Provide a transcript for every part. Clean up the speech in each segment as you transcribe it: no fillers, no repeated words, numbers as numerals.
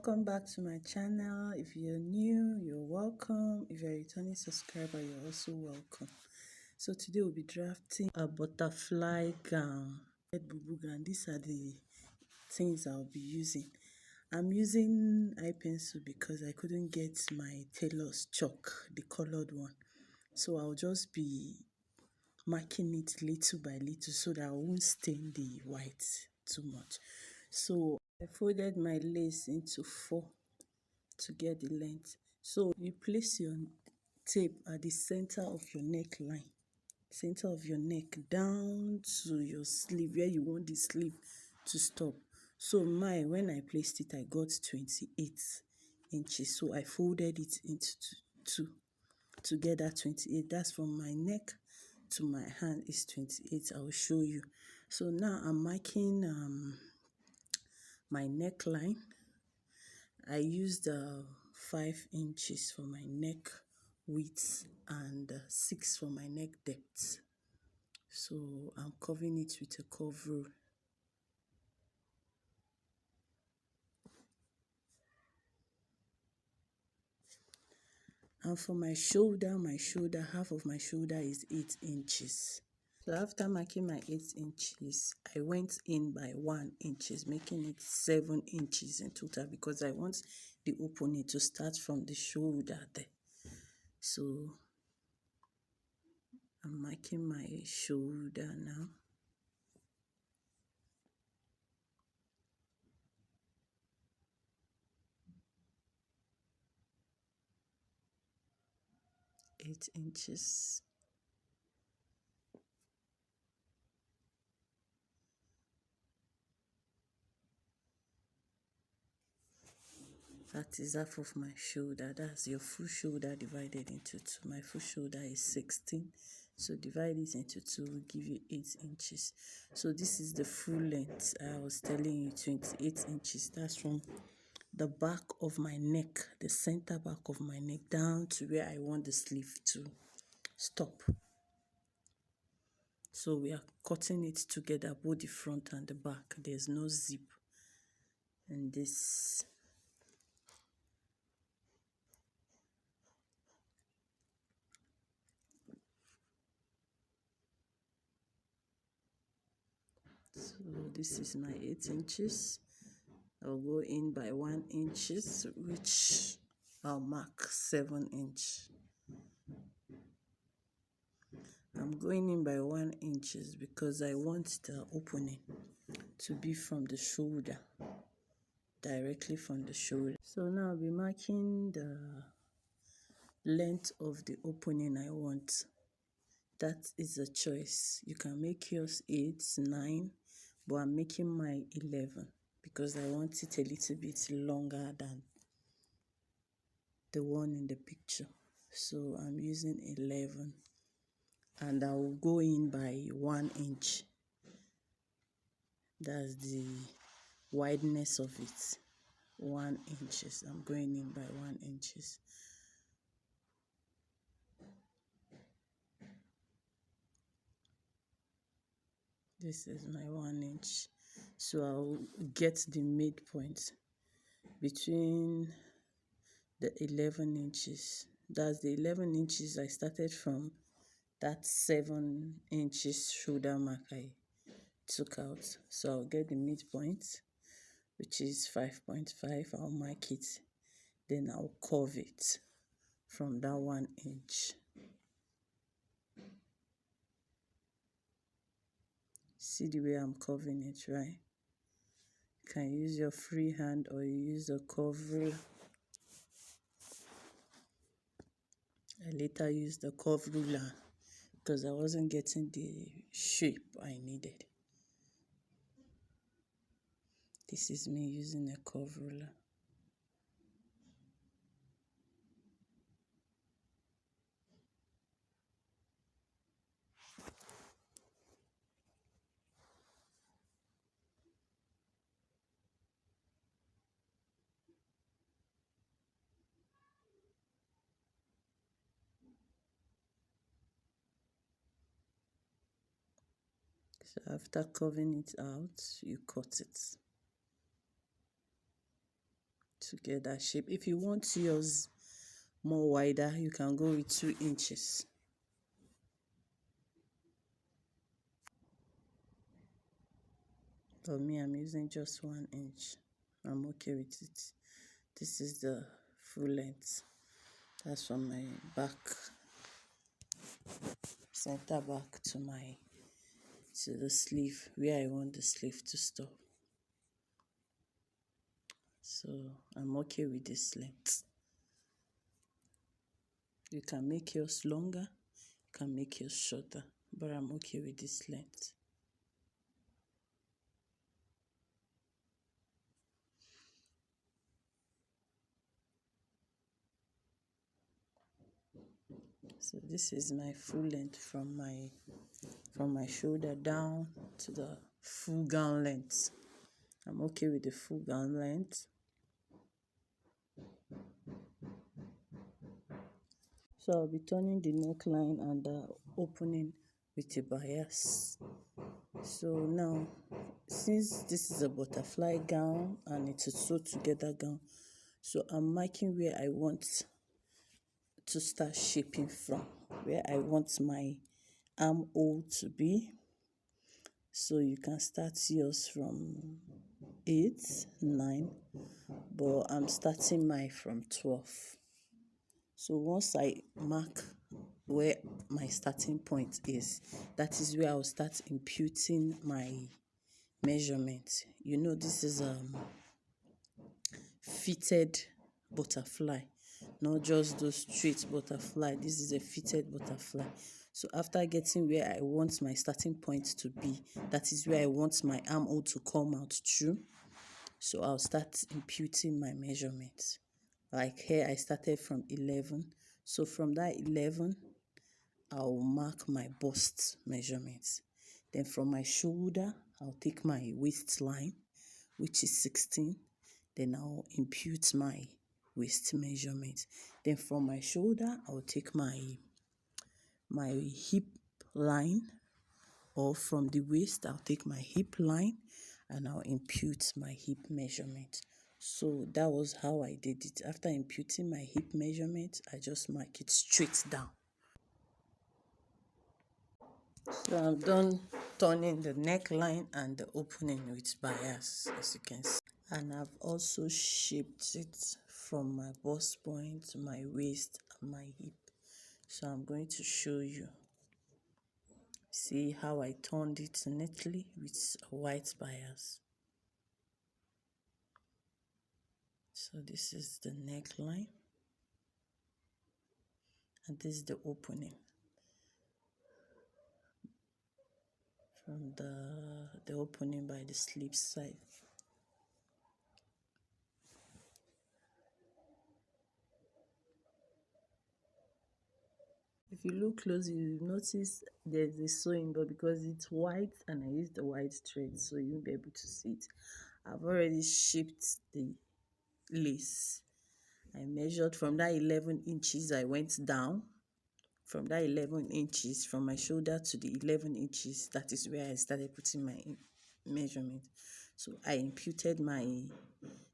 Welcome back to my channel. If you're new, you're welcome. If you're a returning subscriber, you're also welcome. So today we'll be drafting a butterfly gown. And these are the things I'll be using. I'm using eye pencil because I couldn't get my tailor's chalk, the colored one. So I'll just be marking it little by little so that I won't stain the white too much. So I folded my lace into 4 to get the length. So you place your tape at the center of your neckline, center of your neck, down to your sleeve where you want the sleeve to stop. So when I placed it, I got 28 inches. So I folded it into 2 to get that 28. That's from my neck to my hand is 28. I will show you. So now I'm marking my neckline. I used 5 inches for my neck width and 6 for my neck depth. So I'm covering it with a curve rule. And for my shoulder, half of my shoulder is 8 inches. So after marking my 8 inches, I went in by 1 inches, making it 7 inches in total because I want the opening to start from the shoulder there. So I'm marking my shoulder now. Eight inches. That is half of my shoulder. That's your full shoulder divided into 2. My full shoulder is 16. So divide it into 2 will give you 8 inches. So this is the full length. I was telling you 28 inches. That's from the back of my neck, the center back of my neck, down to where I want the sleeve to stop. So we are cutting it together, both the front and the back. There's no zip in this. So this is my 8 inches. I'll go in by 1 inches, which I'll mark 7 inch. I'm going in by 1 inches because I want the opening to be from the shoulder, directly from the shoulder. So now I'll be marking the length of the opening I want. That is a choice. You can make yours 8, 9, but I'm making my 11 because I want it a little bit longer than the one in the picture. So I'm using 11 and I will go in by 1 inch. That's the wideness of it. 1 inches. I'm going in by 1 inches. This is my 1 inch. So I'll get the midpoint between the 11 inches. That's the 11 inches I started from. That 7 inches shoulder mark I took out. So I'll get the midpoint, which is 5.5. I'll mark it. Then I'll curve it from that 1 inch. See the way I'm curving it, right? You can use your free hand or you use a curve rule. I later used the curve ruler because I wasn't getting the shape I needed. This is me using a curve ruler. So after curving it out, you cut it to get that shape. If you want yours more wider, you can go with 2 inches. For me, I'm using just 1 inch. I'm okay with it. This is the full length. That's from my back, center back to the sleeve, where I want the sleeve to stop. So I'm okay with this length. You can make yours longer, you can make yours shorter, but I'm okay with this length. So this is my full length from my shoulder down to the full gown length. I'm okay with the full gown length. So I'll be turning the neckline and the opening with a bias. So now, since this is a butterfly gown and it's a sewed together gown, so I'm marking where I want to start shaping from, where I want my armhole to be. So you can start yours from 8, 9, but I'm starting mine from 12. So once I mark where my starting point is, that is where I'll start imputing my measurement. You know, this is fitted butterfly, not just those straight butterfly. This is a fitted butterfly. So after getting where I want my starting point to be, that is where I want my armhole to come out through. So I'll start imputing my measurements. Like here, I started from 11. So from that 11, I'll mark my bust measurements. Then from my shoulder, I'll take my waistline, which is 16. Then I'll impute my waist measurement. Then from my shoulder, I'll take my hip line, or from the waist, I'll take my hip line and I'll impute my hip measurement. So that was how I did it. After imputing my hip measurement, I just mark it straight down. So I'm done turning the neckline and the opening with bias, as you can see. And I've also shaped it from my bust point to my waist and my hip. So I'm going to show you. See how I turned it neatly with a white bias. So this is the neckline, and this is the opening from the opening by the sleeve side. If you look closely, you notice there's a sewing, but because it's white and I used the white thread, so you won't be able to see it. I've already shaped the lace. I measured from that 11 inches, I went down. From that 11 inches, from my shoulder to the 11 inches, that is where I started putting my measurement. So I imputed my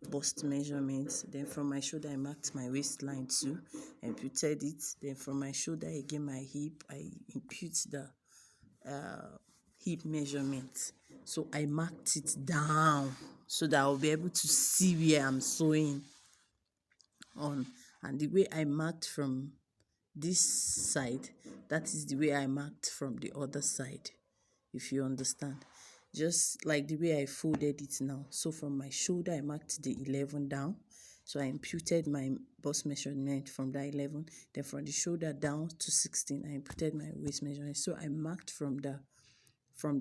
bust measurements. Then from my shoulder, I marked my waistline too. I imputed it. Then from my shoulder, again my hip, I impute the hip measurement. So I marked it down so that I'll be able to see where I'm sewing on. And the way I marked from this side, that is the way I marked from the other side, if you understand. Just like the way I folded it now. So from my shoulder, I marked the 11 down. So I imputed my bust measurement from that 11. Then from the shoulder down to 16, I imputed my waist measurement. So I marked from the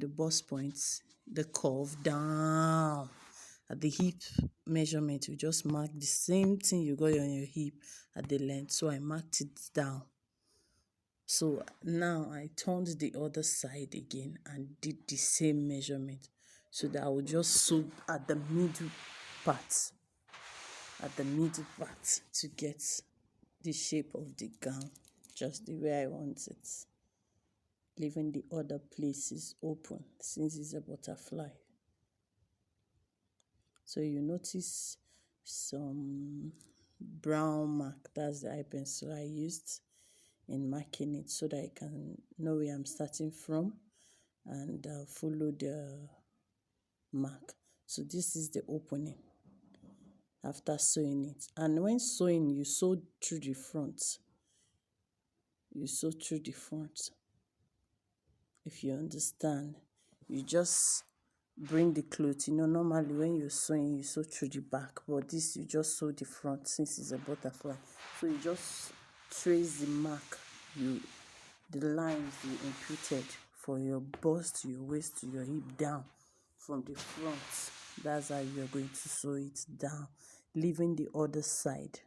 bust points, the curve down. At the hip measurement, you just mark the same thing you got on your hip at the length. So I marked it down. So now I turned the other side again and did the same measurement, so that I will just sew at the middle part, to get the shape of the gown just the way I want it, leaving the other places open since it's a butterfly. So you notice some brown mark. That's the eye pencil I used in marking it, so that I can know where I'm starting from and follow the mark. So this is the opening after sewing it. And when sewing, you sew through the front. You sew through the front. If you understand, you just bring the cloth. Normally when you're sewing, you sew through the back, but this you just sew the front since it's a butterfly. So you just trace the mark, the lines you imputed for your bust, your waist, to your hip down from the front. That's how you're going to sew it down, leaving the other side.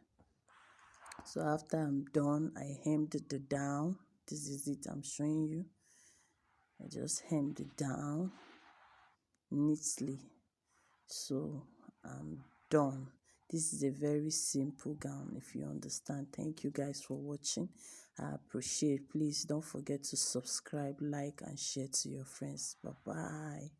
So after I'm done, I hemmed it down. This is it I'm showing you. I just hemmed it down neatly. So I'm done. This is a very simple gown, if you understand. Thank you guys for watching. I appreciate. Please don't forget to subscribe, like, and share to your friends. Bye bye.